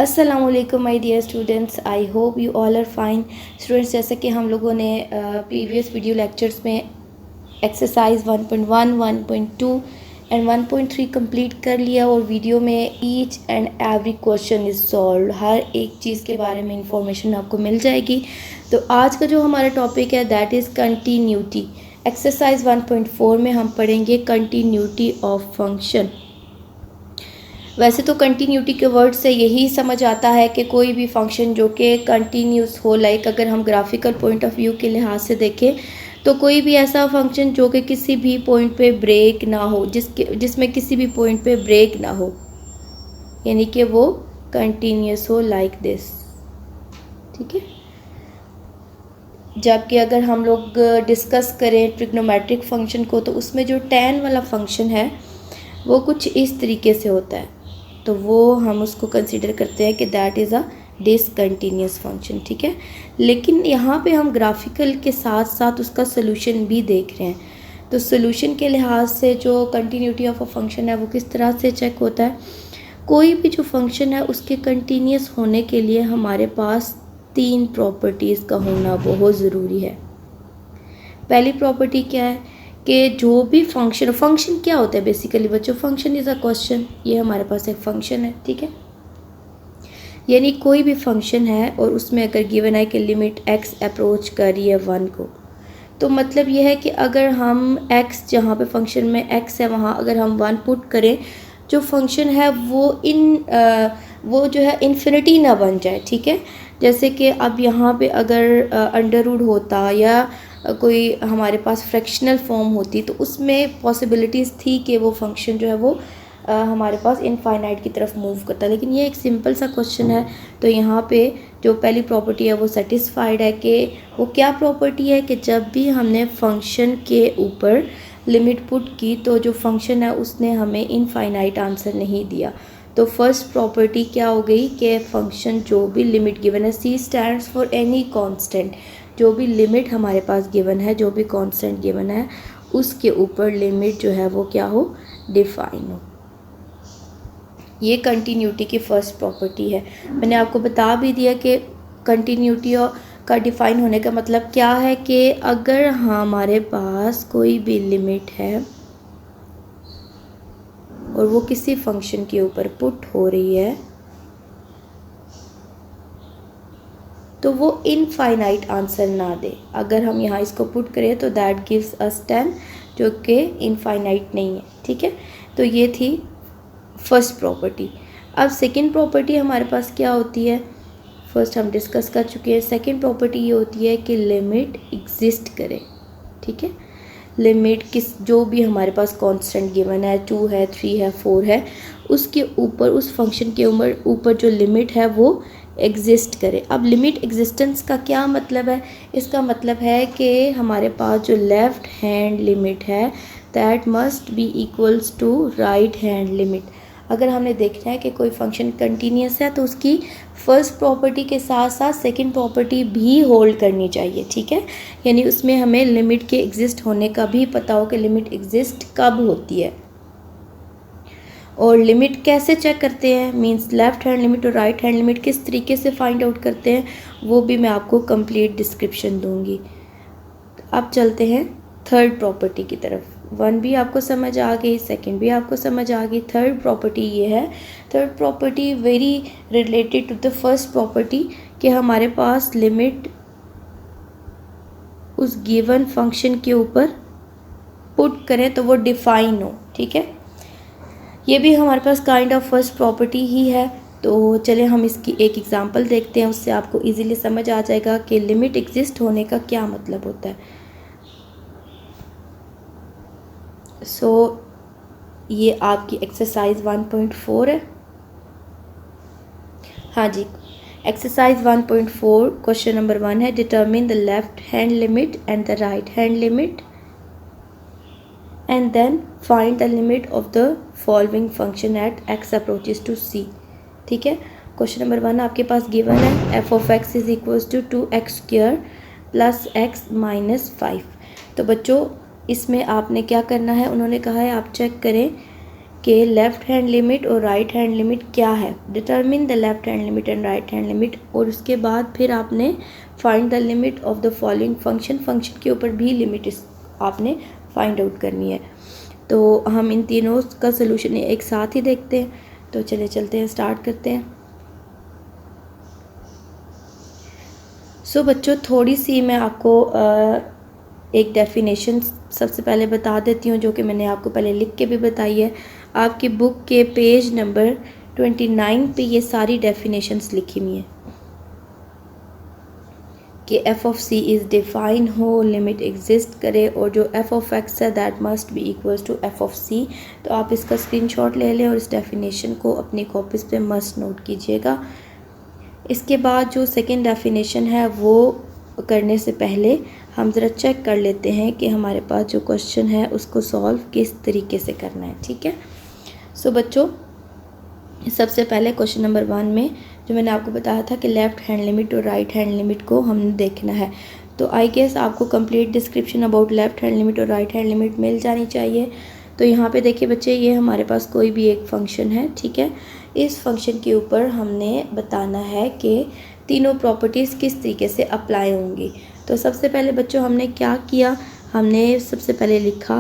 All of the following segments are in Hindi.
अस्सलामुअलैकुम my dear students, I hope you all are fine. Students, जैसे कि हम लोगों ने प्रीवियस वीडियो लेक्चर्स में एक्सरसाइज 1.1, 1.2 एंड 1.3 कंप्लीट कर लिया और वीडियो में each and every question is solve, हर एक चीज़ के बारे में इंफॉर्मेशन आपको मिल जाएगी। तो आज का जो हमारा टॉपिक है दैट इज़ कंटिन्यूटी। एक्सरसाइज 1.4 में हम पढ़ेंगे कंटिन्यूटी ऑफ फंक्शन। वैसे तो कंटिन्यूटी के वर्ड से यही समझ आता है कि कोई भी फंक्शन जो कि कंटिन्यूस हो, लाइक अगर हम ग्राफिकल पॉइंट ऑफ व्यू के लिहाज से देखें तो कोई भी ऐसा फंक्शन जो कि किसी भी पॉइंट पे ब्रेक ना हो, जिसमें किसी भी पॉइंट पे ब्रेक ना हो, यानी कि वो कंटिन्यूस हो, लाइक दिस। ठीक है। जबकि अगर हम लोग डिस्कस करें ट्रिग्नोमेट्रिक फंक्शन को तो उसमें जो tan वाला फंक्शन है वो कुछ इस तरीके से होता है, तो वो हम उसको कंसीडर करते हैं कि that is a discontinuous function. ठीक है। लेकिन यहाँ पे हम ग्राफिकल के साथ साथ उसका सोल्यूशन भी देख रहे हैं, तो सोल्यूशन के लिहाज से जो कंटिन्यूटी ऑफ अ फंक्शन है वो किस तरह से चेक होता है। कोई भी जो फंक्शन है उसके कंटिन्यूस होने के लिए हमारे पास 3 प्रॉपर्टीज़ का होना बहुत ज़रूरी है। पहली प्रॉपर्टी क्या है कि जो भी फंक्शन क्या होता है बेसिकली बच्चों, फंक्शन इज़ अ क्वेश्चन। ये हमारे पास एक फंक्शन है, ठीक है। यानी कोई भी फंक्शन है और उसमें अगर गिवन है कि लिमिट x अप्रोच कर रही है 1 को, तो मतलब ये है कि अगर हम x, जहाँ पे फंक्शन में x है वहाँ अगर हम 1 पुट करें, जो फंक्शन है वो जो है इन्फिनिटी ना बन जाए। ठीक है। जैसे कि अब यहाँ पे अगर अंडर रूट होता या कोई हमारे पास फ्रैक्शनल फॉर्म होती तो उसमें पॉसिबिलिटीज़ थी कि वो फंक्शन जो है वो हमारे पास इनफाइनाइट की तरफ मूव करता है। लेकिन ये एक सिंपल सा क्वेश्चन है, तो यहाँ पे जो पहली प्रॉपर्टी है वो सेटिस्फाइड है। कि वो क्या प्रॉपर्टी है कि जब भी हमने फंक्शन के ऊपर लिमिट पुट की तो जो फंक्शन है उसने हमें इनफाइनाइट आंसर नहीं दिया। तो फर्स्ट प्रॉपर्टी क्या हो गई कि फंक्शन जो भी लिमिट गिवन है, C stands for any constant, जो भी लिमिट हमारे पास गिवन है, जो भी कांस्टेंट गिवन है उसके ऊपर लिमिट जो है वो क्या हो, डिफाइन हो। ये कंटिन्यूटी की फर्स्ट प्रॉपर्टी है। मैंने आपको बता भी दिया कि कंटिन्यूटी का डिफाइन होने का मतलब क्या है कि अगर हमारे पास कोई भी लिमिट है और वो किसी फंक्शन के ऊपर पुट हो रही है तो वो इनफाइनाइट आंसर ना दे। अगर हम यहाँ इसको पुट करें तो दैट गिव्स अस 10, जो कि इनफाइनाइट नहीं है। ठीक है। तो ये थी फर्स्ट प्रॉपर्टी। अब सेकंड प्रॉपर्टी हमारे पास क्या होती है, फर्स्ट हम डिस्कस कर चुके हैं। सेकंड प्रॉपर्टी ये होती है कि लिमिट एग्जिस्ट करे। ठीक है। लिमिट जो भी हमारे पास कांस्टेंट गिवन है, 2 है, 3 है, 4 है, उसके ऊपर, उस फंक्शन के ऊपर जो लिमिट है वो एग्जिस्ट करे। अब लिमिट एग्जिस्टेंस का क्या मतलब है, इसका मतलब है कि हमारे पास जो लेफ़्ट हैंड लिमिट है that must be equals to right hand limit. अगर हमने देखना है कि कोई फंक्शन कंटिन्यूस है तो उसकी फर्स्ट प्रॉपर्टी के साथ साथ सेकंड प्रॉपर्टी भी होल्ड करनी चाहिए। ठीक है। यानी उसमें हमें लिमिट के एग्जिस्ट होने का भी पता हो कि लिमिट एग्जिस्ट कब होती है। और लिमिट कैसे चेक करते हैं, मींस लेफ़्ट हैंड लिमिट और राइट हैंड लिमिट किस तरीके से फाइंड आउट करते हैं, वो भी मैं आपको कंप्लीट डिस्क्रिप्शन दूंगी। अब चलते हैं थर्ड प्रॉपर्टी की तरफ। 1 भी आपको समझ आ गई, सेकंड भी आपको समझ आ गई, थर्ड प्रॉपर्टी ये है। Third property very related to the first property कि हमारे पास लिमिट उस गिवन फंक्शन के ऊपर पुट करें तो वो डिफाइन हो। ठीक है। ये भी हमारे पास काइंड ऑफ फर्स्ट प्रॉपर्टी ही है। तो चले हम इसकी एक एग्जांपल देखते हैं, उससे आपको इजीली समझ आ जाएगा कि लिमिट एग्जिस्ट होने का क्या मतलब होता है। ये आपकी एक्सरसाइज 1.4 है। हाँ जी, एक्सरसाइज 1.4 क्वेश्चन नंबर 1 है, determine the left hand limit and the right hand limit and then find the limit of the following function at x approaches to c। ठीक है। क्वेश्चन नंबर 1 आपके पास गिवन है f of x is equals to 2x square plus x minus 5। तो बच्चों इसमें आपने क्या करना है, उन्होंने कहा है आप चेक करें कि लेफ़्ट हैंड लिमिट और राइट हैंड लिमिट क्या है, determine the left hand limit and right hand limit, और उसके बाद फिर आपने find the limit of the following function के ऊपर भी लिमिट आपने फाइंड आउट करनी है। तो हम इन तीनों का सलूशन एक साथ ही देखते हैं। तो चले चलते हैं, स्टार्ट करते हैं। सो बच्चों, थोड़ी सी मैं आपको एक डेफिनेशन सबसे पहले बता देती हूँ, जो कि मैंने आपको पहले लिख के भी बताई है। आपकी बुक के पेज नंबर 29 पे ये सारी डेफिनेशंस लिखी हुई हैं कि F of C is define हो, लिमिट एग्जिस्ट करे, और जो एफ ऑफ एक्स है that must be equals to F of C. तो आप इसका स्क्रीनशॉट ले लें और इस डेफिनेशन को अपनी कॉपीज़ पे मस्ट नोट कीजिएगा। इसके बाद जो सेकंड डेफिनेशन है वो करने से पहले हम ज़रा चेक कर लेते हैं कि हमारे पास जो क्वेश्चन है उसको सॉल्व किस तरीके से करना है। ठीक है। सो बच्चों, सबसे पहले क्वेश्चन नंबर 1 में जो मैंने आपको बताया था कि लेफ़्ट हैंड लिमिट और राइट हैंड लिमिट को हमने देखना है, तो आई गेस आपको complete description about left hand limit और राइट हैंड लिमिट मिल जानी चाहिए। तो यहाँ पे देखिए बच्चे, ये हमारे पास कोई भी एक फंक्शन है। ठीक है। इस फंक्शन के ऊपर हमने बताना है कि तीनों प्रॉपर्टीज़ किस तरीके से अप्लाई होंगी। तो सबसे पहले बच्चों हमने क्या किया, हमने सबसे पहले लिखा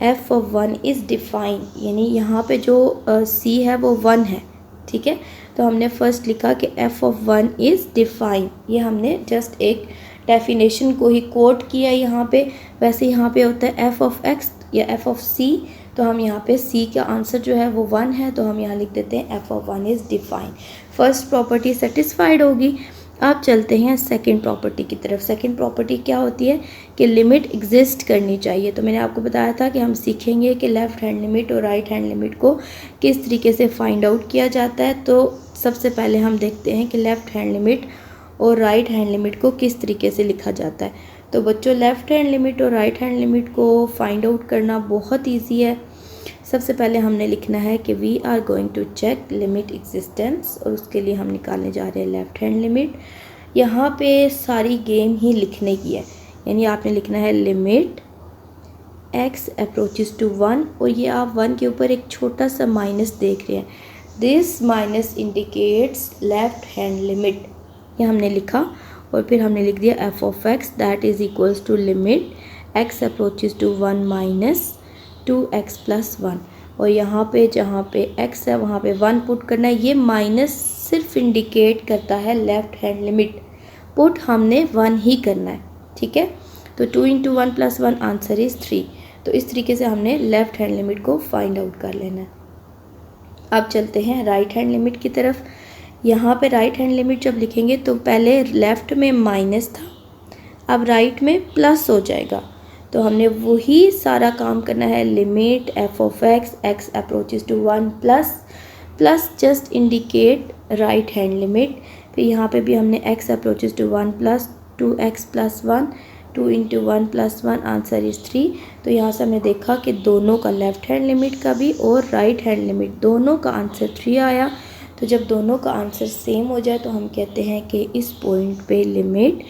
एफ ऑफ 1 इज़ डिफाइन, यानी यहाँ पे जो सी है वो 1 है। ठीक है। तो हमने फर्स्ट लिखा कि एफ ऑफ 1 इज़ डिफाइन, ये हमने जस्ट एक डेफिनेशन को ही कोट किया यहाँ पे। वैसे यहाँ पे होता है एफ ऑफ एक्स या एफ ऑफ सी, तो हम यहाँ पे सी का आंसर जो है वो 1 है, तो हम यहाँ लिख देते हैं F of 1 is define. First property satisfied होगी। अब चलते हैं सेकंड प्रॉपर्टी की तरफ। सेकंड प्रॉपर्टी क्या होती है कि लिमिट एग्जिस्ट करनी चाहिए। तो मैंने आपको बताया था कि हम सीखेंगे कि लेफ़्ट हैंड लिमिट और राइट हैंड लिमिट को किस तरीके से फाइंड आउट किया जाता है। तो सबसे पहले हम देखते हैं कि लेफ़्ट हैंड लिमिट और राइट हैंड लिमिट को किस तरीके से लिखा जाता है। तो बच्चों, लेफ़्ट हैंड लिमिट और राइट हैंड लिमिट को फाइंड आउट करना बहुत ईजी है। सबसे पहले हमने लिखना है कि we are going to check limit existence, और उसके लिए हम निकालने जा रहे हैं लेफ़्ट हैंड लिमिट। यहाँ पे सारी गेम ही लिखने की है, यानी आपने लिखना है लिमिट x अप्रोचेस टू 1, और ये आप 1 के ऊपर एक छोटा सा माइनस देख रहे हैं। This minus indicates left hand limit, ये हमने लिखा, और फिर हमने लिख दिया f of x that is equals to limit x approaches to 1 minus 2x plus 1, और यहाँ पे जहाँ पे x है वहाँ पे 1 पुट करना है। ये माइनस सिर्फ इंडिकेट करता है लेफ़्ट हैंड लिमिट, पुट हमने 1 ही करना है। ठीक है। तो 2 × 1 + 1 आंसर इज़ 3। तो इस तरीके से हमने लेफ़्ट हैंड लिमिट को फाइंड आउट कर लेना है। अब चलते हैं राइट हैंड लिमिट की तरफ। यहाँ पे राइट हैंड लिमिट जब लिखेंगे तो पहले लेफ़्ट में माइनस था, अब राइट में प्लस हो जाएगा। तो हमने वही सारा काम करना है, limit f of x approaches to 1 plus just indicate right hand limit. फिर यहाँ पे भी हमने x approaches to 1 plus 2x plus 1, 2 × 1 + 1 answer is 3। तो यहाँ से हमने देखा कि दोनों का लेफ़्ट हैंड लिमिट का भी और राइट हैंड लिमिट दोनों का आंसर 3 आया। तो जब दोनों का आंसर सेम हो जाए तो हम कहते हैं कि इस पॉइंट पे लिमिट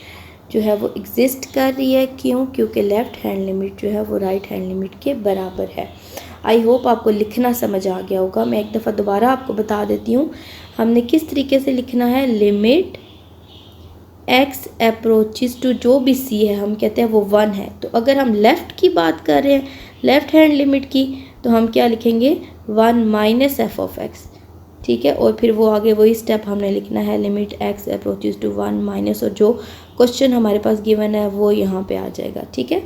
जो है वो एग्जिस्ट कर रही है। क्यों? क्योंकि लेफ़्ट हैंड लिमिट जो है वो राइट हैंड लिमिट के बराबर है। आई होप आपको लिखना समझ आ गया होगा। मैं एक दफ़ा दोबारा आपको बता देती हूँ हमने किस तरीके से लिखना है। लिमिट x अप्रोचेस टू जो भी c है हम कहते हैं वो 1 है। तो अगर हम लेफ़्ट की बात कर रहे हैं, लेफ़्ट हैंड लिमिट की, तो हम क्या लिखेंगे 1 माइनस एफ ऑफ एक्स। ठीक है। और फिर वो आगे वही स्टेप हमने लिखना है, limit x approaches to 1 minus, और जो क्वेश्चन हमारे पास गिवन है वो यहाँ पे आ जाएगा। ठीक है।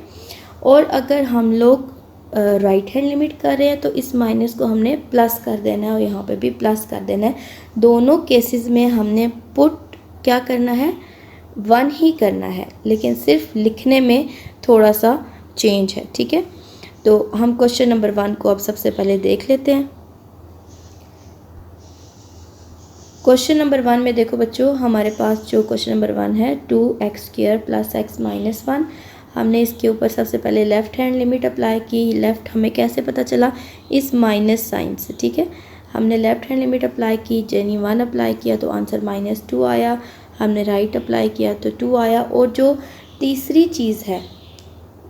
और अगर हम लोग राइट हैंड लिमिट कर रहे हैं तो इस माइनस को हमने प्लस कर देना है और यहाँ पे भी प्लस कर देना है। दोनों केसेस में हमने पुट क्या करना है 1 ही करना है, लेकिन सिर्फ लिखने में थोड़ा सा चेंज है। ठीक है। तो हम क्वेश्चन नंबर 1 को अब सबसे पहले देख लेते हैं। क्वेश्चन नंबर 1 में देखो बच्चों, हमारे पास जो क्वेश्चन नंबर 1 है 2x² + x - 1, हमने इसके ऊपर सबसे पहले लेफ़्ट हैंड लिमिट अप्लाई की। लेफ़्ट हमें कैसे पता चला, इस माइनस साइन से। ठीक है। हमने लेफ़्ट हैंड लिमिट अप्लाई की, यानी 1 अप्लाई किया तो आंसर -2 आया। हमने राइट अप्लाई किया तो 2 आया। और जो तीसरी चीज़ है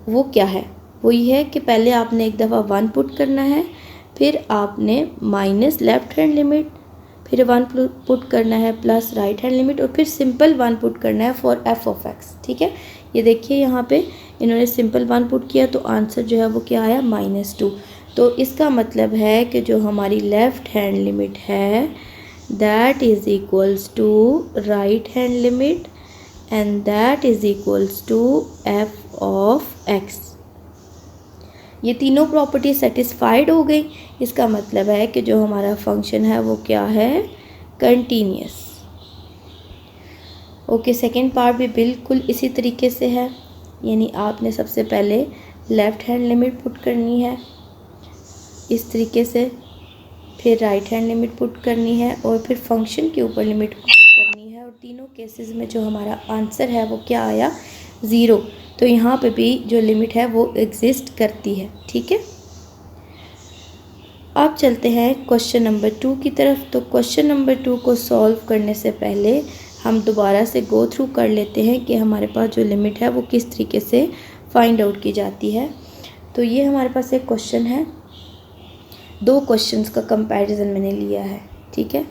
वो क्या है, वो ये है कि पहले आपने एक दफ़ा 1 पुट करना है, फिर आपने माइनस लेफ्ट हैंड लिमिट, फिर 1 पुट करना है प्लस राइट हैंड लिमिट, और फिर सिंपल 1 पुट करना है फॉर एफ ऑफ एक्स। ठीक है, ये देखिए यहाँ पे इन्होंने सिंपल 1 पुट किया तो आंसर जो है वो क्या आया, -2। तो इसका मतलब है कि जो हमारी लेफ़्ट हैंड लिमिट है that is equals to right hand limit and that is equals to F of x. ये तीनों प्रॉपर्टी सेटिस्फाइड हो गई। इसका मतलब है कि जो हमारा फंक्शन है वो क्या है, कंटीन्यूअस। ओके, सेकेंड पार्ट भी बिल्कुल इसी तरीके से है, यानी आपने सबसे पहले लेफ़्ट हैंड लिमिट पुट करनी है इस तरीके से, फिर राइट हैंड लिमिट पुट करनी है और फिर फंक्शन के ऊपर लिमिट पुट करनी है, और तीनों केसेस में जो हमारा आंसर है वो क्या आया, 0। तो यहाँ पे भी जो लिमिट है वो एग्जिस्ट करती है। ठीक है, अब चलते हैं क्वेश्चन नंबर 2 की तरफ। तो क्वेश्चन नंबर 2 को सॉल्व करने से पहले हम दोबारा से गो थ्रू कर लेते हैं कि हमारे पास जो लिमिट है वो किस तरीके से फाइंड आउट की जाती है। तो ये हमारे पास एक क्वेश्चन है, 2 क्वेश्चंस का कंपैरिजन मैंने लिया है। ठीक है,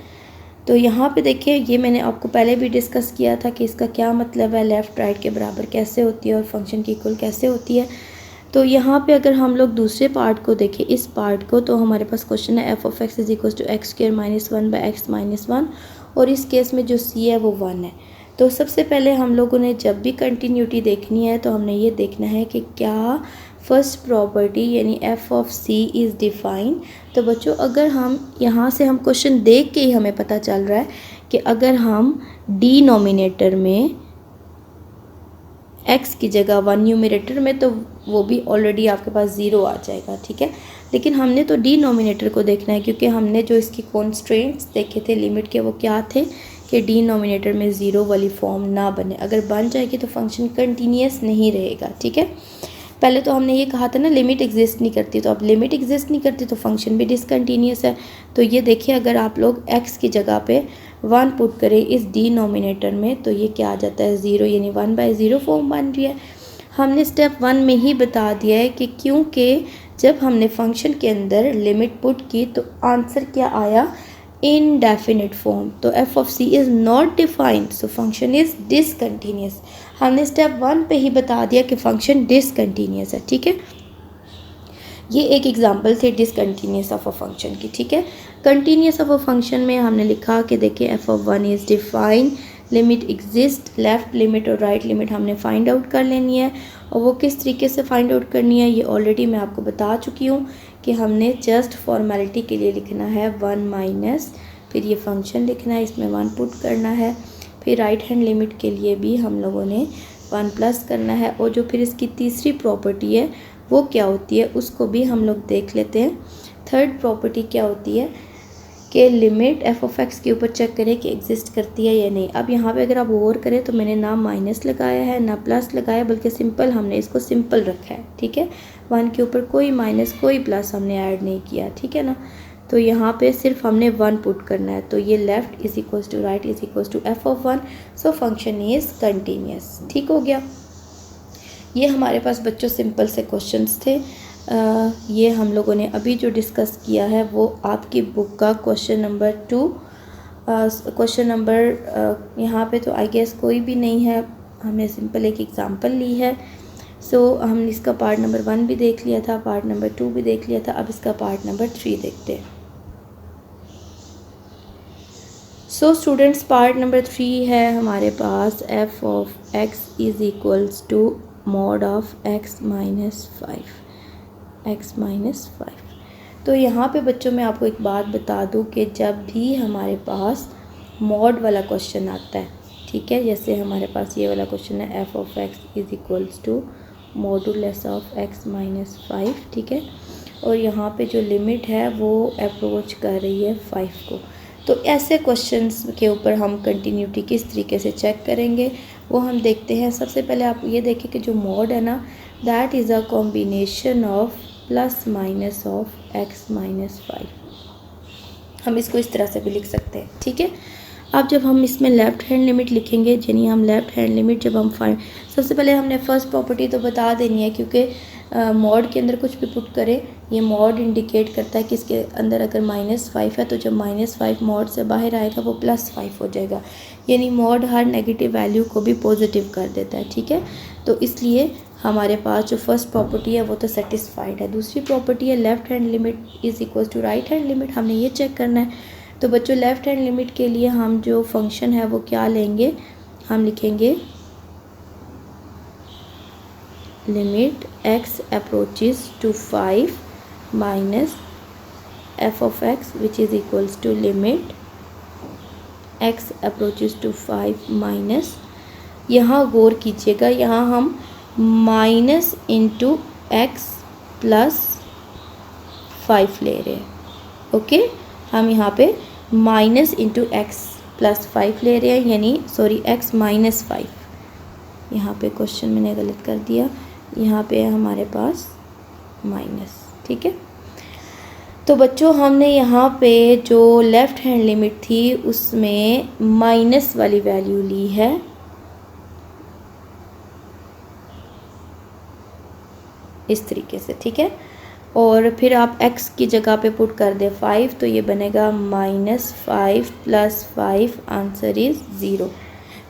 तो यहाँ पे देखिए ये मैंने आपको पहले भी डिस्कस किया था कि इसका क्या मतलब है, लेफ़्ट राइट के बराबर कैसे होती है और फंक्शन की इक्वल कैसे होती है। तो यहाँ पे अगर हम लोग दूसरे पार्ट को देखें, इस पार्ट को, तो हमारे पास क्वेश्चन है f of x is equal to x square minus 1 by x minus 1, और इस केस में जो सी है वो 1 है। तो सबसे पहले हम लोगों ने जब भी कंटिन्यूटी देखनी है तो हमने ये देखना है कि क्या फर्स्ट प्रॉपर्टी यानी f of C is define. तो बच्चों अगर हम यहाँ से हम क्वेश्चन देख के ही हमें पता चल रहा है कि अगर हम डिनोमिनेटर में x की जगह 1, न्यूमरेटर में तो वो भी ऑलरेडी आपके पास 0 आ जाएगा। ठीक है, लेकिन हमने तो डिनोमिनेटर को देखना है क्योंकि हमने जो इसकी कॉन्स्ट्रेंट्स देखे थे लिमिट के वो क्या थे कि डिनोमिनेटर में 0 वाली फॉर्म ना बने। अगर बन जाएगी तो फंक्शन कंटिन्यूअस नहीं रहेगा। ठीक है, पहले तो हमने ये कहा था ना लिमिट एग्जिस्ट नहीं करती, तो अब लिमिट एग्जिस्ट नहीं करती तो फंक्शन भी डिसकंटिन्यूअस है। तो ये देखिए अगर आप लोग x की जगह पे 1 पुट करें इस डिनोमिनेटर में तो ये क्या आ जाता है, 0, यानी 1/0 फॉर्म बन रही है। हमने स्टेप 1 में ही बता दिया है कि क्योंकि जब हमने फंक्शन के अंदर लिमिट पुट की तो आंसर क्या आया, इनडेफिनिट फॉर्म। तो f of C is not defined, so function is discontinuous. हमने स्टेप 1 पे ही बता दिया कि फंक्शन डिसकंटिन्यूअस है। ठीक है, ये एक एग्जांपल थे डिसकंटिन्यूअस ऑफ अ फंक्शन की। ठीक है, कंटिन्यूअस ऑफ अ फंक्शन में हमने लिखा कि देखिए F of 1 is define, limit exist, left limit और राइट लिमिट हमने फाइंड आउट कर लेनी है। और वो किस तरीके से फाइंड आउट करनी है ये ऑलरेडी मैं आपको बता चुकी हूँ कि हमने जस्ट फॉर्मेलिटी के लिए लिखना है 1 माइनस, फिर ये फंक्शन लिखना है, इसमें 1 पुट करना है, फिर राइट हैंड लिमिट के लिए भी हम लोगों ने 1 प्लस करना है। और जो फिर इसकी तीसरी प्रॉपर्टी है वो क्या होती है उसको भी हम लोग देख लेते हैं। थर्ड प्रॉपर्टी क्या होती है कि लिमिट एफ ऑफ एक्स के ऊपर चेक करें कि एग्जिस्ट करती है या नहीं। अब यहाँ पे अगर आप गौर करें तो मैंने ना माइनस लगाया है ना प्लस लगाया, बल्कि सिंपल हमने इसको सिंपल रखा है। ठीक है, 1 के ऊपर कोई माइनस कोई प्लस हमने ऐड नहीं किया। ठीक है ना, तो यहाँ पे सिर्फ हमने 1 पुट करना है। तो ये left is equals to right is equals to F of 1, so function is continuous. ठीक हो गया, ये हमारे पास बच्चों सिंपल से क्वेश्चंस थे। ये हम लोगों ने अभी जो डिस्कस किया है वो आपकी बुक का क्वेश्चन नंबर 2, क्वेश्चन नंबर यहाँ पे तो आई गेस कोई भी नहीं है, हमने सिंपल एक एग्जांपल ली है। सो हमने इसका पार्ट नंबर 1 भी देख लिया था, पार्ट नंबर 2 भी देख लिया था, अब इसका पार्ट नंबर 3 देखते हैं। सो स्टूडेंट्स पार्ट नंबर 3 है हमारे पास F of x is equals to mod of x minus 5। तो यहाँ पे बच्चों मैं आपको एक बात बता दूँ कि जब भी हमारे पास मॉड वाला क्वेश्चन आता है, ठीक है, जैसे हमारे पास ये वाला क्वेश्चन है f of x is equals to modulus of x minus 5, ठीक है, और यहाँ पे जो लिमिट है वो अप्रोच कर रही है 5 को। तो ऐसे क्वेश्चंस के ऊपर हम कंटिन्यूटी किस तरीके से चेक करेंगे वो हम देखते हैं। सबसे पहले आप ये देखें कि जो मॉड है ना that is a combination of plus minus of x minus 5। हम इसको इस तरह से भी लिख सकते हैं। ठीक है, अब जब हम इसमें लेफ़्ट हैंड लिमिट लिखेंगे, यानी हम लेफ़्ट हैंड लिमिट जब हम फाइंड, सबसे पहले हमने फर्स्ट प्रॉपर्टी तो बता देनी है क्योंकि मॉड के अंदर कुछ भी पुट करें ये मॉड इंडिकेट करता है कि इसके अंदर अगर -5 है तो जब -5 मॉड से बाहर आएगा वो +5 हो जाएगा, यानी मॉड हर नेगेटिव वैल्यू को भी पॉजिटिव कर देता है, ठीक है। तो इसलिए हमारे पास जो फर्स्ट प्रॉपर्टी है वो तो सेटिस्फाइड है। दूसरी प्रॉपर्टी है left hand limit is equal to right hand limit, हमने ये चेक करना है। तो बच्चों लेफ़्ट हैंड लिमिट के लिए हम जो फंक्शन है वो क्या लेंगे, हम लिखेंगे limit x approaches to 5 minus f of x which is equals to limit x approaches to 5 minus, यहाँ गौर कीजिएगा, यहाँ हम माइनस इंटू एक्स प्लस 5 ले रहे हैं, ओके। हम यहाँ पे माइनस इंटू एक्स प्लस 5 ले रहे हैं, यानी सॉरी x माइनस 5, यहाँ पे क्वेश्चन मैंने गलत कर दिया, यहाँ पे है हमारे पास माइनस, ठीक है। तो बच्चों हमने यहाँ पे जो लेफ़्ट हैंड लिमिट थी उसमें माइनस वाली वैल्यू ली है, इस तरीके से, ठीक है। और फिर आप x की जगह पे पुट कर दे 5, तो ये बनेगा -5 + 5, आंसर इज़ 0।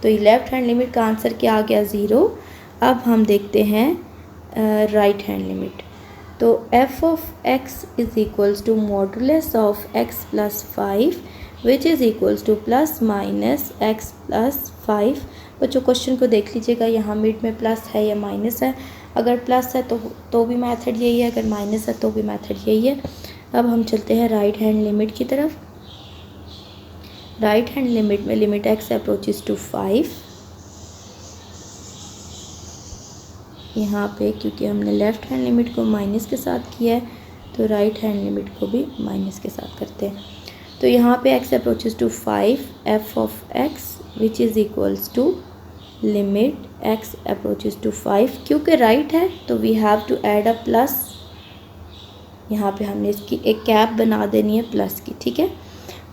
तो ये लेफ़्ट हैंड लिमिट का आंसर क्या आ गया, 0। अब हम देखते हैं राइट हैंड लिमिट। तो f of x is equals to modulus of x + 5 which is equals to ±x + 5। बच्चों क्वेश्चन को देख लीजिएगा, यहाँ मिड में प्लस है या माइनस है, अगर प्लस है तो भी मेथड यही है, अगर माइनस है तो भी मेथड यही है। अब हम चलते हैं राइट हैंड लिमिट की तरफ। राइट हैंड लिमिट में लिमिट x अप्रोचेस टू 5, यहाँ पे क्योंकि हमने लेफ़्ट हैंड लिमिट को माइनस के साथ किया है तो राइट हैंड लिमिट को भी माइनस के साथ करते हैं। तो यहाँ पे x approaches to 5 f of x which is equals to limit x approaches to 5, क्योंकि राइट है तो we have to add a plus, यहाँ पे हमने इसकी एक कैप बना देनी है प्लस की, ठीक है।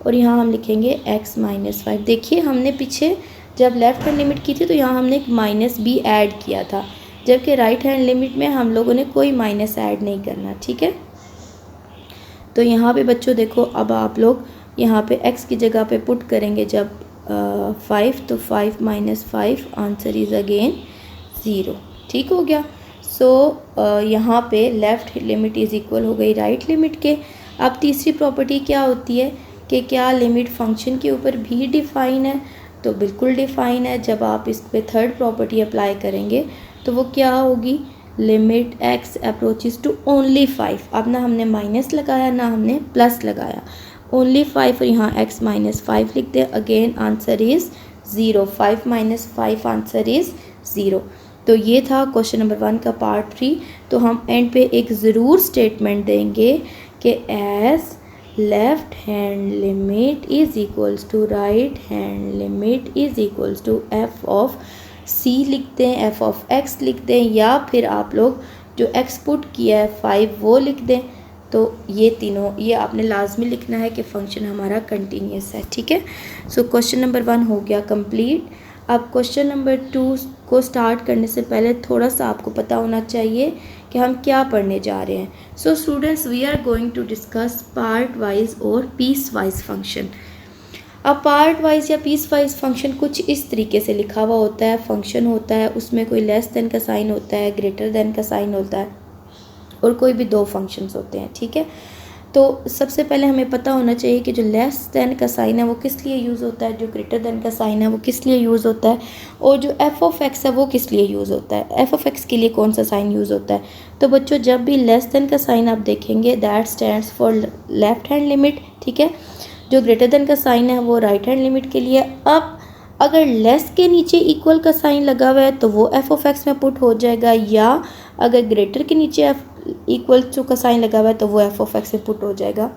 और यहाँ हम लिखेंगे x - 5। देखिए हमने पीछे जब लेफ़्ट हैंड लिमिट की थी तो यहाँ हमने एक माइनस भी ऐड किया था, जबकि राइट हैंड लिमिट में हम लोगों ने कोई माइनस ऐड नहीं करना, ठीक है। तो यहाँ पे बच्चों देखो, अब आप लोग यहाँ पे x की जगह पे पुट करेंगे जब 5, तो 5 - 5, आंसर इज़ अगेन 0, ठीक हो गया। सो यहाँ पे लेफ़्ट लिमिट इज़ इक्वल हो गई राइट लिमिट के। अब तीसरी प्रॉपर्टी क्या होती है कि क्या लिमिट फंक्शन के ऊपर भी डिफ़ाइन है, तो बिल्कुल डिफ़ाइन है। जब आप इस पे थर्ड प्रॉपर्टी अप्लाई करेंगे तो वो क्या होगी, limit x approaches to only 5। अब ना हमने माइनस लगाया ना हमने प्लस लगाया, ओनली 5, और यहाँ x - 5 लिख दे, again answer is 0। 5 - 5 answer is 0। तो ये था क्वेश्चन नंबर 1 का पार्ट 3। तो हम एंड पे एक ज़रूर स्टेटमेंट देंगे कि as left hand limit is equals to right hand limit is equals to f of c लिख दें, f ऑफ x लिख दें, या फिर आप लोग जो x पुट किया है 5 वो लिख दें। तो ये तीनों, ये आपने लाजमी लिखना है कि फ़ंक्शन हमारा कंटिन्यूस है, ठीक है। सो क्वेश्चन नंबर 1 हो गया कंप्लीट। अब क्वेश्चन नंबर 2 को स्टार्ट करने से पहले थोड़ा सा आपको पता होना चाहिए कि हम क्या पढ़ने जा रहे हैं। So students, we are going to discuss part wise और पीस वाइज फंक्शन। अब पार्ट वाइज या पीस वाइज फंक्शन कुछ इस तरीके से लिखा हुआ होता है, फंक्शन होता है, उसमें कोई लेस देन का साइन होता है, ग्रेटर देन का साइन होता है, और कोई भी 2 फंक्शंस होते हैं, ठीक है। तो सबसे पहले हमें पता होना चाहिए कि जो लेस देन का साइन है वो किस लिए यूज़ होता है, जो ग्रेटर देन का साइन है वो किस लिए यूज़ होता है, और जो f ऑफ x है वो किस लिए यूज़ होता है, f ऑफ x के लिए कौन सा साइन यूज़ होता है। तो बच्चों जब भी लेस देन का साइन आप देखेंगे that stands for left hand limit, ठीक है। जो ग्रेटर देन का साइन है वो राइट हैंड लिमिट के लिए। अब अगर लेस के नीचे इक्वल का साइन लगा हुआ है तो वो f ऑफ x में पुट हो जाएगा, या अगर ग्रेटर के नीचे इक्वल टू का साइन लगा हुआ है तो वो f ऑफ x में पुट हो जाएगा।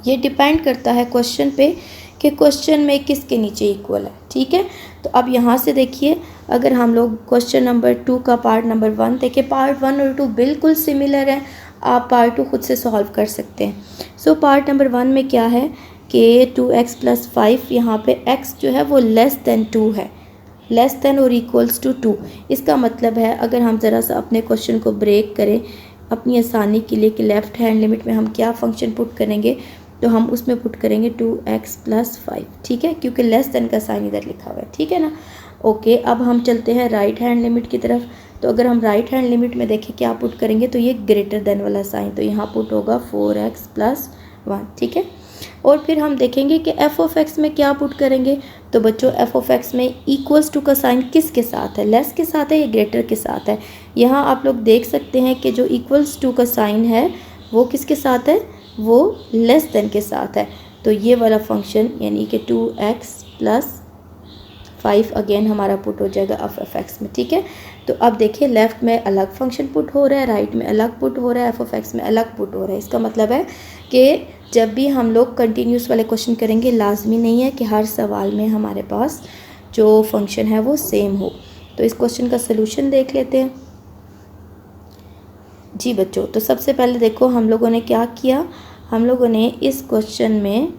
ये डिपेंड करता है क्वेश्चन पे कि क्वेश्चन में किसके नीचे इक्वल है, ठीक है। तो अब यहाँ से देखिए, अगर हम लोग क्वेश्चन नंबर 2 का पार्ट नंबर 1 देखें, पार्ट 1 और 2 बिल्कुल सिमिलर है, आप पार्ट 2 खुद से सॉल्व कर सकते हैं। सो पार्ट नंबर 1 में क्या है कि 2x + 5, यहाँ पे x जो है वो लेस देन 2 है, लेस देन और इक्वल्स टू 2। इसका मतलब है, अगर हम ज़रा सा अपने क्वेश्चन को ब्रेक करें अपनी आसानी के लिए कि लेफ़्ट हैंड लिमिट में हम क्या फंक्शन पुट करेंगे, तो हम उसमें पुट करेंगे 2x + 5, ठीक है, क्योंकि लेस देन का साइन इधर लिखा हुआ है, ठीक है ना। ओके, अब हम चलते हैं राइट हैंड लिमिट की तरफ। तो अगर हम राइट हैंड लिमिट में देखें क्या पुट करेंगे, तो ये ग्रेटर देन वाला साइन, तो यहाँ पुट होगा 4x + 1, ठीक है। और फिर हम देखेंगे कि f(x) में क्या पुट करेंगे। तो बच्चों f(x) में इक्वल्स टू का साइन किसके साथ है, लेस के साथ है या ग्रेटर के साथ है। यहाँ आप लोग देख सकते हैं कि जो इक्वल्स टू का साइन है वो किसके साथ है, वो लेस देन के साथ है। तो ये वाला फंक्शन यानी कि 2x + 5 अगेन हमारा पुट हो जाएगा f(x) में, ठीक है। तो अब देखिए लेफ़्ट में अलग फंक्शन पुट हो रहा है, राइट में अलग पुट हो रहा है, f(x) में अलग पुट हो रहा है। इसका मतलब है कि जब भी हम लोग कंटिन्यूस वाले क्वेश्चन करेंगे, लाजमी नहीं है कि हर सवाल में हमारे पास जो फंक्शन है वो सेम हो। तो इस क्वेश्चन का सलूशन देख लेते हैं जी बच्चों। तो सबसे पहले देखो हम लोगों ने क्या किया, हम लोगों ने इस क्वेश्चन में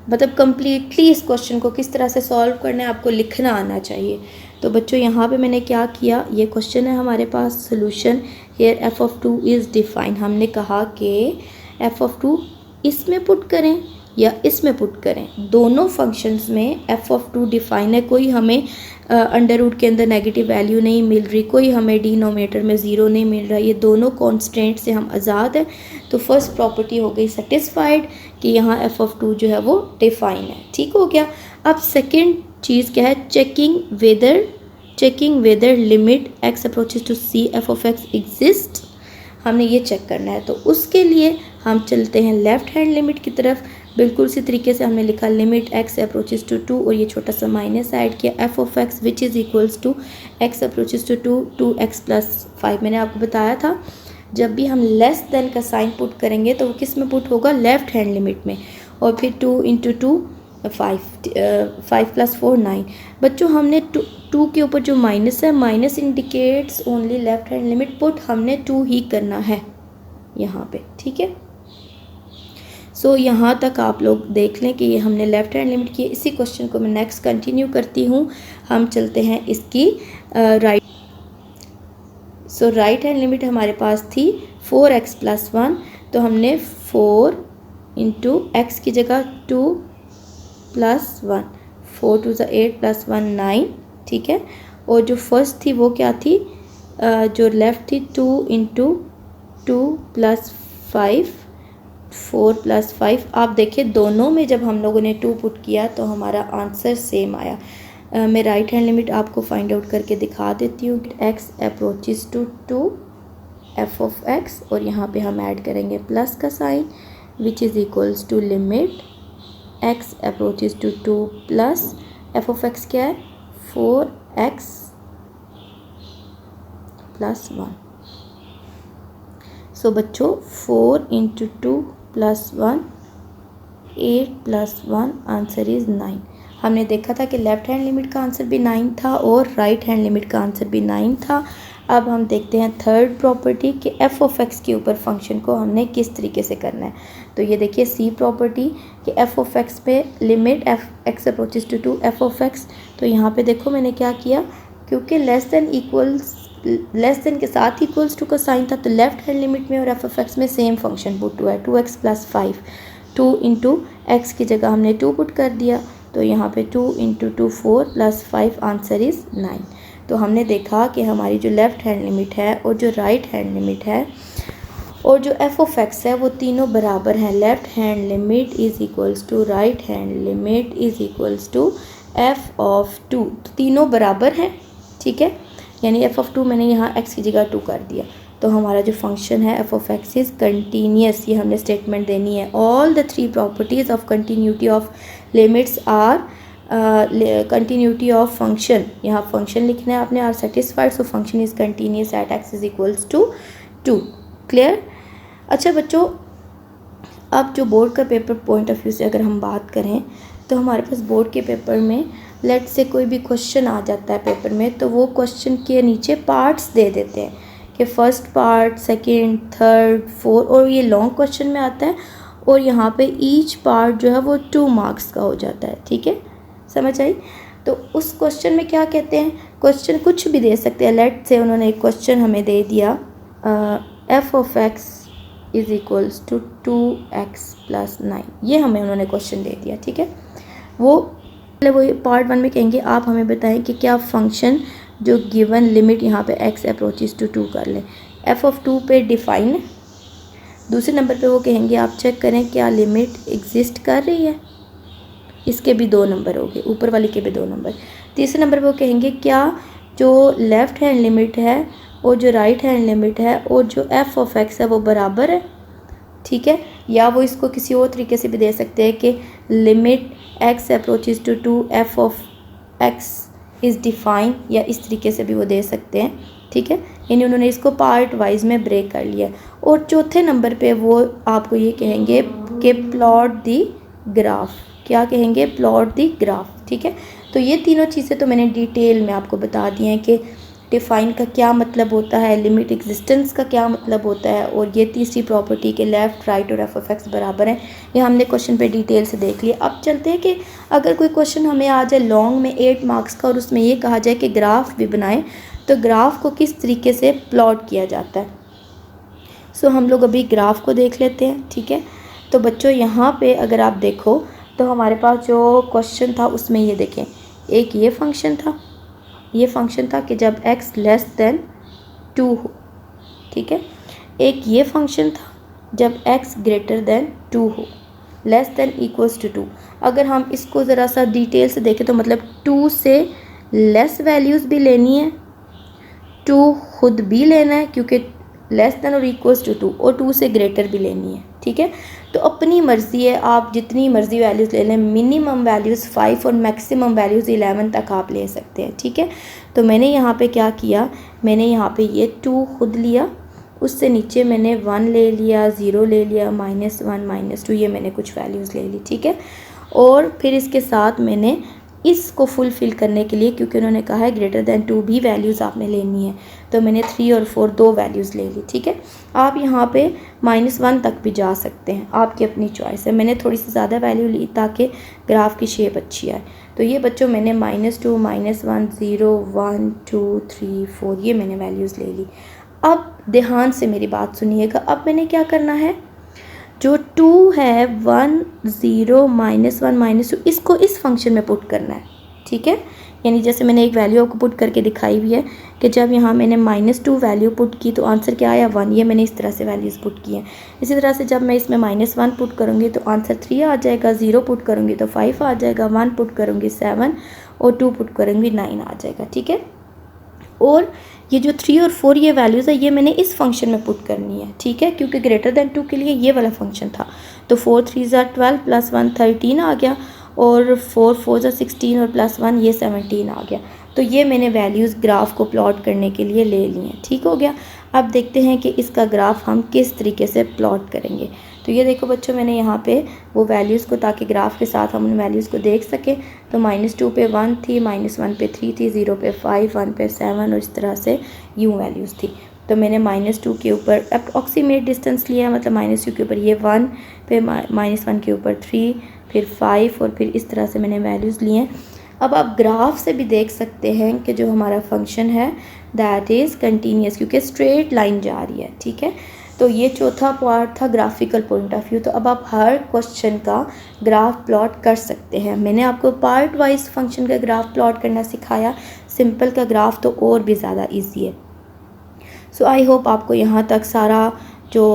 मतलब कम्प्लीटली इस क्वेश्चन को किस तरह से सॉल्व करना है आपको लिखना आना चाहिए। तो बच्चों यहाँ पे मैंने क्या किया, ये क्वेश्चन है हमारे पास, solution here f(2) is defined. हमने कहा कि f(2) इसमें पुट करें या इसमें पुट करें, दोनों फंक्शंस में f(2) डिफाइन है। कोई हमें अंडर रूट के अंदर नेगेटिव वैल्यू नहीं मिल रही, कोई हमें डिनोमिनेटर में ज़ीरो नहीं मिल रहा, ये दोनों कॉन्स्टेंट से हम आज़ाद हैं। तो फर्स्ट प्रॉपर्टी हो गई सेटिस्फाइड कि यहाँ f(2) जो है वो डिफाइन है, ठीक हो गया। अब सेकंड चीज़ क्या है, checking whether limit x approaches to c f(x) exist, हमने ये चेक करना है। तो उसके लिए हम चलते हैं लेफ़्ट हैंड लिमिट की तरफ। बिल्कुल इसी तरीके से हमने लिखा लिमिट x अप्रोचेस टू 2 और ये छोटा सा माइनस ऐड किया f(x) which is equals to x approaches to 2 2x + 5। मैंने आपको बताया था जब भी हम लेस देन का साइन पुट करेंगे तो वो किस में पुट होगा, लेफ़्ट हैंड लिमिट में। और फिर 2 × 2 5 + 4 9। बच्चों हमने 2 के ऊपर जो माइनस है, minus indicates only left hand limit, put हमने 2 ही करना है यहाँ पे, ठीक है। सो यहाँ तक आप लोग देख लें कि ये हमने लेफ़्ट हैंड लिमिट की। इसी क्वेश्चन को मैं नेक्स्ट कंटिन्यू करती हूँ। हम चलते हैं इसकी राइट। सो राइट हैंड लिमिट हमारे पास थी 4x + 1, तो हमने 4 × x की जगह 2 + 1, 4 × 2 = 8 + 1 9, ठीक है। और जो फर्स्ट थी वो क्या थी, जो लेफ़्ट थी 2 × 2 + 5 4 + 5। आप देखिए दोनों में जब हम लोगों ने 2 पुट किया तो हमारा आंसर सेम आया। मैं राइट हैंड लिमिट आपको फाइंड आउट करके दिखा देती हूँ। x अप्रोचेस टू 2 f(x) और यहाँ पे हम ऐड करेंगे प्लस का sign which is equals to limit x approaches to 2 plus f(x) क्या है 4x + 1। सो बच्चों 4 × 2 + 1 8 + 1 आंसर इज़ 9। हमने देखा था कि लेफ़्ट हैंड लिमिट का आंसर भी 9 था और राइट हैंड लिमिट का आंसर भी 9 था। अब हम देखते हैं थर्ड प्रॉपर्टी कि f(x) के ऊपर फंक्शन को हमने किस तरीके से करना है। तो ये देखिए सी प्रॉपर्टी कि f(x) पे limit x approaches to 2 f(x), तो यहाँ पे देखो मैंने क्या किया, क्योंकि लेस देन के साथ इक्वल्स टू का साइन था तो लेफ़्ट हैंड लिमिट में और f(x) में सेम फंक्शन पुट हुआ है 2x + 5। 2 × x की जगह हमने 2 पुट कर दिया, तो यहाँ पे 2 × 2 4 + 5 आंसर इज़ 9। तो हमने देखा कि हमारी जो लेफ़्ट हैंड लिमिट है और जो राइट हैंड लिमिट है और जो f(x) है वो तीनों बराबर हैं। Left hand limit is equals to right hand limit is equals to f(2), तो तीनों बराबर हैं, ठीक है। यानी f(2) मैंने यहाँ x की जगह 2 कर दिया, तो हमारा जो फंक्शन है f(x) इज़ कंटिन्यूस। ये हमने स्टेटमेंट देनी है। All the 3 properties of continuity of limits are continuity of function, यहाँ फंक्शन लिखना है आपने, are satisfied, so function is continuous at x is equals to 2। Clear. अच्छा बच्चों, अब जो बोर्ड का पेपर पॉइंट ऑफ व्यू से अगर हम बात करें तो हमारे पास बोर्ड के पेपर में लेट से कोई भी क्वेश्चन आ जाता है पेपर में, तो वो क्वेश्चन के नीचे पार्ट्स दे देते हैं कि first part, second, third, fourth, और ये लॉन्ग क्वेश्चन में आता है और यहाँ पे ईच पार्ट जो है वो 2 मार्क्स का हो जाता है, ठीक है, समझ आई। तो उस क्वेश्चन में क्या कहते हैं, क्वेश्चन कुछ भी दे सकते हैं। लेट से उन्होंने एक क्वेश्चन हमें दे दिया f of x is equals to 2x + 9, ये हमें उन्होंने क्वेश्चन दे दिया, ठीक है। वो पार्ट 1 में कहेंगे आप हमें बताएं कि क्या फंक्शन जो गिवन लिमिट यहाँ पे x अप्रोचेस टू 2 कर लें, एफ ऑफ 2 पे डिफाइन। दूसरे नंबर पे वो कहेंगे आप चेक करें क्या लिमिट एग्जिस्ट कर रही है, इसके भी 2 नंबर हो गए, ऊपर वाली के भी 2 नंबर। तीसरे नंबर पे वो कहेंगे क्या जो लेफ़्ट हैंड लिमिट है और जो राइट हैंड लिमिट है और जो एफ ऑफ एक्स है वो बराबर है, ठीक है। या वो इसको किसी और तरीके से भी दे सकते हैं कि limit x approaches to 2 f of x is define, या इस तरीके से भी वो दे सकते हैं, ठीक है। यानी उन्होंने इसको पार्ट वाइज में ब्रेक कर लिया। और चौथे नंबर पे वो आपको ये कहेंगे कि प्लॉट दी ग्राफ, क्या कहेंगे, प्लॉट दी ग्राफ, ठीक है। तो ये तीनों चीज़ें तो मैंने डिटेल में आपको बता दी हैं कि डिफ़ाइन का क्या मतलब होता है, लिमिट एग्जिस्टेंस का क्या मतलब होता है, और ये तीसरी प्रॉपर्टी के लेफ़्ट राइट और एफ ऑफ एक्स बराबर हैं, ये हमने क्वेश्चन पे डिटेल से देख लिया। अब चलते हैं कि अगर कोई क्वेश्चन हमें आ जाए लॉन्ग में 8 मार्क्स का और उसमें ये कहा जाए कि ग्राफ भी बनाएं, तो ग्राफ को किस तरीके से प्लॉट किया जाता है। सो हम लोग अभी ग्राफ को देख लेते हैं, ठीक है। तो बच्चों यहाँ पे अगर आप देखो तो हमारे पास जो क्वेश्चन था उसमें ये देखें, एक ये फंक्शन था कि जब x लेस देन 2 हो, ठीक है। एक ये फंक्शन था जब x ग्रेटर देन 2 हो, लेस देन इक्वल्स टू 2। अगर हम इसको ज़रा सा डिटेल से देखें तो मतलब 2 से लेस वैल्यूज़ भी लेनी है, 2 खुद भी लेना है क्योंकि लेस देन और इक्वल्स टू 2, और 2 से ग्रेटर भी लेनी है, ठीक है। तो अपनी मर्ज़ी है, आप जितनी मर्ज़ी वैल्यूज़ ले लें, मिनिमम वैल्यूज़ 5 और मैक्सिमम वैल्यूज़ 11 तक आप ले सकते हैं, ठीक है। तो मैंने यहाँ पे क्या किया, मैंने यहाँ पे ये 2 खुद लिया, उससे नीचे मैंने 1 ले लिया, 0 ले लिया, -1 -2, ये मैंने कुछ वैल्यूज़ ले ली, ठीक है। और फिर इसके साथ मैंने इसको फुलफ़िल करने के लिए, क्योंकि उन्होंने कहा है ग्रेटर देन 2 भी वैल्यूज़ आपने लेनी है, तो मैंने 3 और 4 2 वैल्यूज़ ले ली, ठीक है। आप यहाँ पे -1 तक भी जा सकते हैं, आपकी अपनी चॉइस है। मैंने थोड़ी सी ज़्यादा वैल्यू ली ताकि ग्राफ की शेप अच्छी आए। तो ये बच्चों मैंने -2 -1 0 1 2 3 4 ये मैंने वैल्यूज़ ले ली। अब ध्यान से मेरी बात सुनिएगा, अब मैंने क्या करना है, जो 2 है 1 0 -1 -2 इसको इस फंक्शन में पुट करना है, ठीक है। यानी जैसे मैंने एक वैल्यू आपको पुट करके दिखाई हुई है कि जब यहाँ मैंने -2 वैल्यू पुट की तो आंसर क्या आया 1, ये मैंने इस तरह से वैल्यूज़ पुट की हैं। इसी तरह से जब मैं इसमें -1 पुट करूँगी तो आंसर 3 आ जाएगा, 0 पुट करूँगी तो 5 आ जाएगा, 1 पुट करूँगी 7 और 2 पुट करूँगी 9 आ जाएगा, ठीक है। और ये जो 3 और 4 ये वैल्यूज़ है ये मैंने इस फंक्शन में पुट करनी है, ठीक है, क्योंकि ग्रेटर देन 2 के लिए ये वाला फंक्शन था। तो 4 3 12 +1 13 आ गया, और 4 4 16 और +1 ये 17 आ गया। तो ये मैंने वैल्यूज़ ग्राफ को प्लॉट करने के लिए ले ली हैं, ठीक हो गया। अब देखते हैं कि इसका ग्राफ हम किस तरीके से प्लॉट करेंगे। तो ये देखो बच्चों, मैंने यहाँ पे वो वैल्यूज़ को, ताकि ग्राफ के साथ हम उन वैल्यूज़ को देख सकें, तो -2 पे 1 थी, -1 पे 3 थी, 0 पे 5, 1 पे 7 और इस तरह से यूँ वैल्यूज़ थी। तो मैंने -2 के ऊपर अप्रॉक्सीमेट डिस्टेंस लिया, मतलब -2 के ऊपर ये 1 पे, -1 के ऊपर 3, फिर 5 और फिर इस तरह से मैंने वैल्यूज़ लिए हैं। अब आप ग्राफ से भी देख सकते हैं कि जो हमारा फंक्शन है दैट इज़ कंटिन्यूस, क्योंकि स्ट्रेट लाइन जा रही है, ठीक है। तो ये चौथा पार्ट था ग्राफिकल पॉइंट ऑफ व्यू। तो अब आप हर क्वेश्चन का ग्राफ प्लॉट कर सकते हैं। मैंने आपको पार्ट वाइज फंक्शन का ग्राफ प्लॉट करना सिखाया, सिंपल का ग्राफ तो और भी ज़्यादा ईजी है। सो आई होप आपको यहाँ तक सारा जो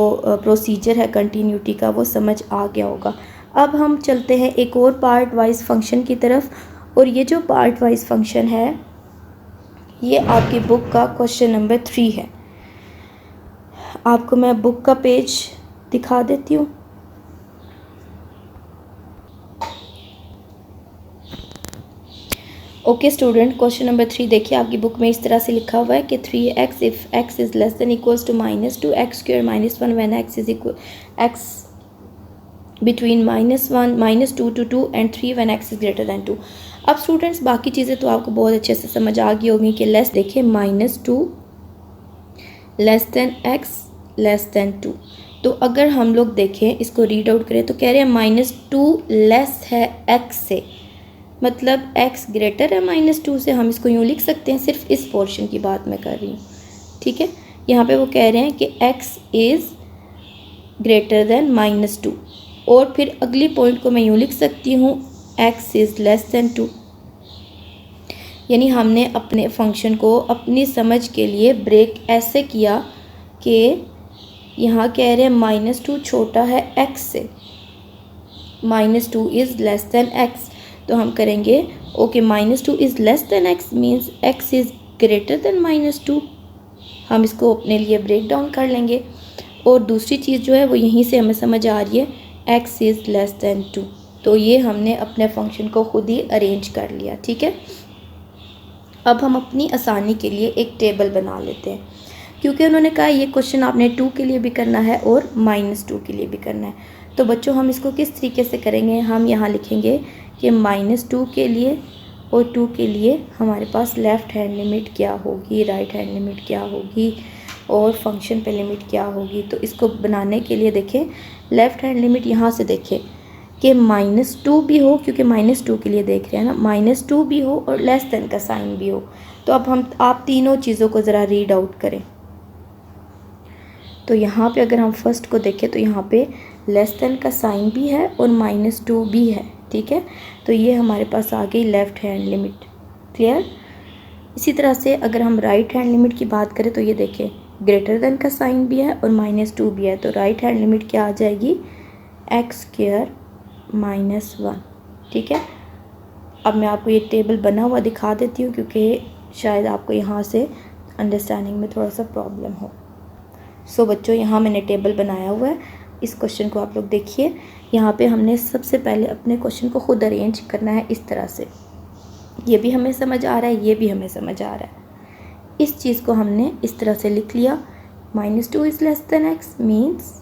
प्रोसीजर है कंटिन्यूटी का वो समझ आ गया होगा। अब हम चलते हैं एक और पार्ट वाइज फंक्शन की तरफ, और ये जो पार्ट वाइज फंक्शन है ये आपकी बुक का क्वेश्चन नंबर 3 है। आपको मैं बुक का पेज दिखा देती हूँ। ओके स्टूडेंट, क्वेश्चन नंबर 3 देखिए, आपकी बुक में इस तरह से लिखा हुआ है कि 3x if x is less than equals to -2x² -1 when x is equal x between -1 -2 to 2 and 3 when x is greater than 2। अब स्टूडेंट्स बाकी चीज़ें तो आपको बहुत अच्छे से समझ आ गई होगी कि लेस देखिए -2 less than x less than 2। तो अगर हम लोग देखें इसको रीड आउट करें तो कह रहे हैं -2 लेस है x से, मतलब x ग्रेटर है -2 से। हम इसको यूँ लिख सकते हैं, सिर्फ इस पोर्शन की बात मैं कर रही हूँ, ठीक है। यहाँ पे वो कह रहे हैं कि x इज़ ग्रेटर देन -2, और फिर अगली पॉइंट को मैं यूँ लिख सकती हूँ x इज़ लेस देन 2। यानी हमने अपने फंक्शन को अपनी समझ के लिए ब्रेक ऐसे किया कि यहाँ कह रहे हैं -2 छोटा है x से, -2 इज़ लेस देन x, तो हम करेंगे okay -2 is less then x means x is greater than -2। हम इसको अपने लिए ब्रेक डाउन कर लेंगे, और दूसरी चीज़ जो है वो यहीं से हमें समझ आ रही है x इज़ लेस देन 2। तो ये हमने अपने फंक्शन को खुद ही अरेंज कर लिया, ठीक है। अब हम अपनी आसानी के लिए एक टेबल बना लेते हैं, क्योंकि उन्होंने कहा ये क्वेश्चन आपने 2 के लिए भी करना है और -2 के लिए भी करना है। तो बच्चों हम इसको किस तरीके से करेंगे, हम यहाँ लिखेंगे कि -2 के लिए और 2 के लिए हमारे पास लेफ़्ट हैंड लिमिट क्या होगी, राइट हैंड लिमिट क्या होगी, और फंक्शन पे लिमिट क्या होगी। तो इसको बनाने के लिए देखें, लेफ़्ट हैंड लिमिट यहाँ से देखें कि -2 भी हो, क्योंकि -2 के लिए देख रहे हैं ना, -2 भी हो और लेस देन का साइन भी हो। तो अब आप तीनों चीज़ों को ज़रा रीड आउट करें। तो यहाँ पे अगर हम फर्स्ट को देखें तो यहाँ पे लेस देन का साइन भी है और -2 भी है, ठीक है। तो ये हमारे पास आ गई लेफ़्ट हैंड लिमिट, क्लियर। इसी तरह से अगर हम राइट हैंड लिमिट की बात करें तो ये देखें ग्रेटर देन का साइन भी है और -2 भी है, तो राइट हैंड लिमिट क्या आ जाएगी, x² -1, ठीक है। अब मैं आपको ये टेबल बना हुआ दिखा देती हूँ, क्योंकि शायद आपको यहाँ से अंडरस्टैंडिंग में थोड़ा सा प्रॉब्लम हो। सो बच्चों यहाँ मैंने टेबल बनाया हुआ है, इस क्वेश्चन को आप लोग देखिए। यहाँ पे हमने सबसे पहले अपने क्वेश्चन को खुद अरेंज करना है इस तरह से, ये भी हमें समझ आ रहा है, ये भी हमें समझ आ रहा है। इस चीज़ को हमने इस तरह से लिख लिया, -2 is less then x means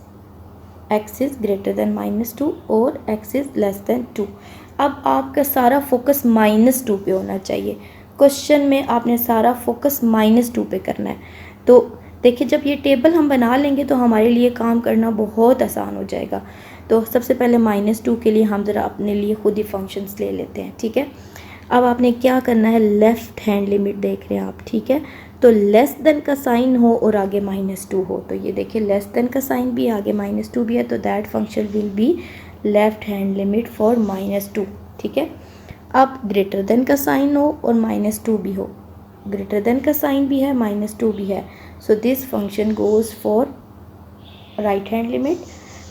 x is greater than -2 और x इज़ लेस देन 2। अब आपका सारा फोकस -2 पे होना चाहिए, क्वेश्चन में आपने सारा फोकस -2 पे करना है। तो देखिए जब ये टेबल हम बना लेंगे तो हमारे लिए काम करना बहुत आसान हो जाएगा। तो सबसे पहले -2 के लिए हम ज़रा अपने लिए खुद ही फंक्शंस ले लेते हैं, ठीक है। अब आपने क्या करना है, लेफ़्ट हैंड लिमिट देख रहे हैं आप, ठीक है। तो लेस देन का साइन हो और आगे -2 हो, तो ये देखिए लेस देन का साइन भी आगे -2 भी है, तो that function will be left hand limit for -2, ठीक है। अब ग्रेटर देन का साइन हो और -2 भी हो, ग्रेटर देन का साइन भी है -2 भी है, so this function goes for right hand limit.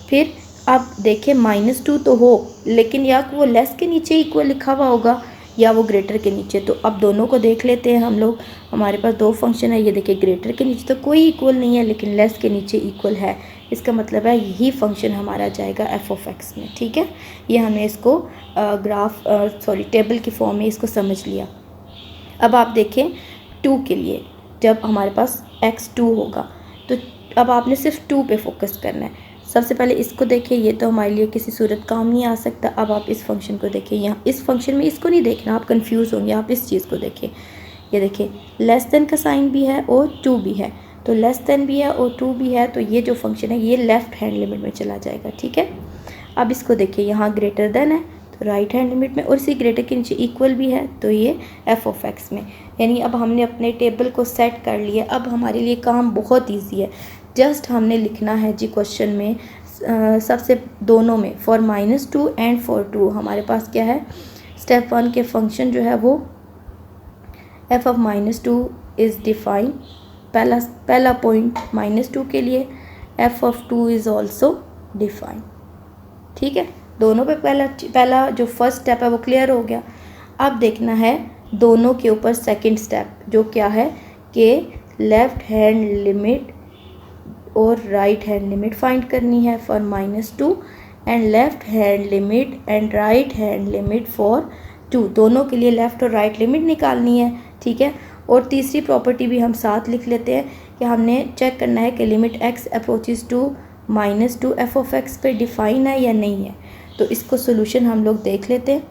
फिर अब देखें -2 तो हो, लेकिन या वो लेस के नीचे इक्वल लिखा हुआ होगा या वो ग्रेटर के नीचे। तो अब दोनों को देख लेते हैं हम लोग, हमारे पास दो फंक्शन है, ये देखिए ग्रेटर के नीचे तो कोई इक्वल नहीं है, लेकिन लेस के नीचे इक्वल है। इसका मतलब है यही फंक्शन हमारा जाएगा f(x) में, ठीक है। ये हमने इसको टेबल की फॉर्म में इसको समझ लिया। अब आप देखें 2 के लिए जब हमारे पास x2 होगा तो अब आपने सिर्फ 2 पे फोकस करना है। सबसे पहले इसको देखिए, ये तो हमारे लिए किसी सूरत काम नहीं आ सकता। अब आप इस फंक्शन को देखिए, यहाँ इस फंक्शन में इसको नहीं देखना, आप कंफ्यूज होंगे। आप इस चीज़ को देखिए, ये देखिए लेस देन का साइन भी है और 2 भी है, तो लेस देन भी है और 2 भी है, तो ये जो फंक्शन है ये लेफ़्ट हैंड लिमिट में चला जाएगा, ठीक है। अब इसको देखिए, यहाँ ग्रेटर देन है तो राइट हैंड लिमिट में, और इसी ग्रेटर के नीचे इक्वल भी है तो ये f(x) में। यानी अब हमने अपने टेबल को सेट कर लिया। अब हमारे लिए काम बहुत ईजी है, जस्ट हमने लिखना है जी क्वेश्चन में सबसे दोनों में फॉर -2 एंड फॉर 2 हमारे पास क्या है, स्टेप 1 के फंक्शन जो है वो f(-2) इज़ डिफाइन। पहला पॉइंट -2 के लिए f(2) इज़ ऑल्सो डिफाइन, ठीक है। दोनों पे पहला जो फर्स्ट स्टेप है वो क्लियर हो गया। अब देखना है दोनों के ऊपर सेकंड स्टेप, जो क्या है कि लेफ़्ट हैंड लिमिट और राइट हैंड लिमिट फाइंड करनी है for -2 and left hand limit and right hand limit for 2। दोनों के लिए लेफ़्ट और राइट लिमिट निकालनी है, ठीक है। और तीसरी प्रॉपर्टी भी हम साथ लिख लेते हैं कि हमने चेक करना है कि limit x approaches to -2 f(x) पे डिफ़ाइन है या नहीं है। तो इसको सोल्यूशन हम लोग देख लेते हैं।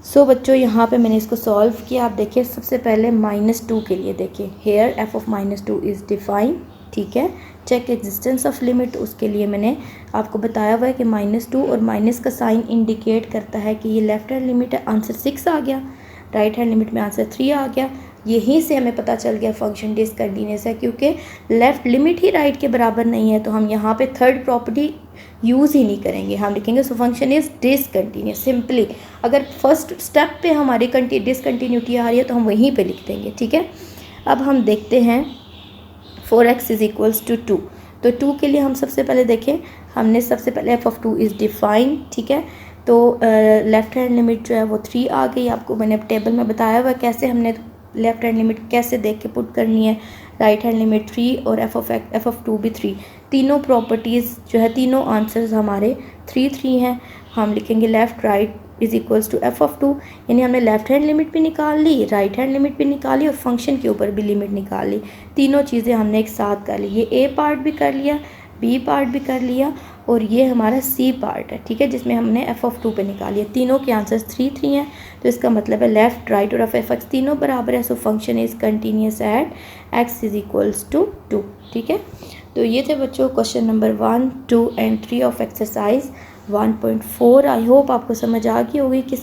सो बच्चों यहाँ पे मैंने इसको सॉल्व किया। आप देखिए सबसे पहले -2 के लिए देखिए, हेयर f(-2) इज़ डिफाइन, ठीक है। चेक एग्जिस्टेंस ऑफ लिमिट, उसके लिए मैंने आपको बताया हुआ है कि -2 और माइनस का साइन इंडिकेट करता है कि ये लेफ़्ट हैंड लिमिट है, आंसर 6 आ गया। राइट हैंड लिमिट में आंसर 3 आ गया। यहीं से हमें पता चल गया फंक्शन डिसकंटिन्यूस है, क्योंकि लेफ़्ट लिमिट ही राइट के बराबर नहीं है, तो हम यहाँ पे थर्ड प्रॉपर्टी यूज़ ही नहीं करेंगे, हम लिखेंगे सो फंक्शन इज़ डिसकंटिन्यूस सिंपली। अगर फर्स्ट स्टेप पे हमारी डिसकंटिन्यूटी आ रही है तो हम वहीं पे लिख देंगे, ठीक है। अब हम देखते हैं 4x इज़ इक्वल्स टू 2। तो 2 के लिए हम सबसे पहले देखें, हमने सबसे पहले f ऑफ 2 इज़ डिफाइन, ठीक है। तो लेफ़्ट हैंड लिमिट जो है वो 3 आ गई, आपको मैंने टेबल में बताया हुआ कैसे हमने लेफ़्ट हैंड लिमिट कैसे देख के पुट करनी है। राइट हैंड लिमिट 3 और f ऑफ 2 भी 3, तीनों प्रॉपर्टीज़ जो है, तीनों आंसर्स हमारे 3 हैं। हम लिखेंगे left right is equals to f of 2, यानी हमने लेफ़्ट हैंड लिमिट भी निकाल ली, राइट हैंड लिमिट भी निकाली और फंक्शन के ऊपर भी लिमिट निकाल ली। तीनों चीज़ें हमने एक साथ कर ली, ये a पार्ट भी कर लिया, b पार्ट भी कर लिया और ये हमारा c पार्ट है, ठीक है, जिसमें हमने f ऑफ 2 पे निकाली है। तीनों के आंसर्स 3 हैं, तो इसका मतलब है लेफ़्ट राइट और f(x) तीनों बराबर है, so function is continuous at x is equals to 2, ठीक है। तो ये थे बच्चों question number 1, 2 and 3 of exercise 1.4। I hope आपको समझ आ गई होगी कि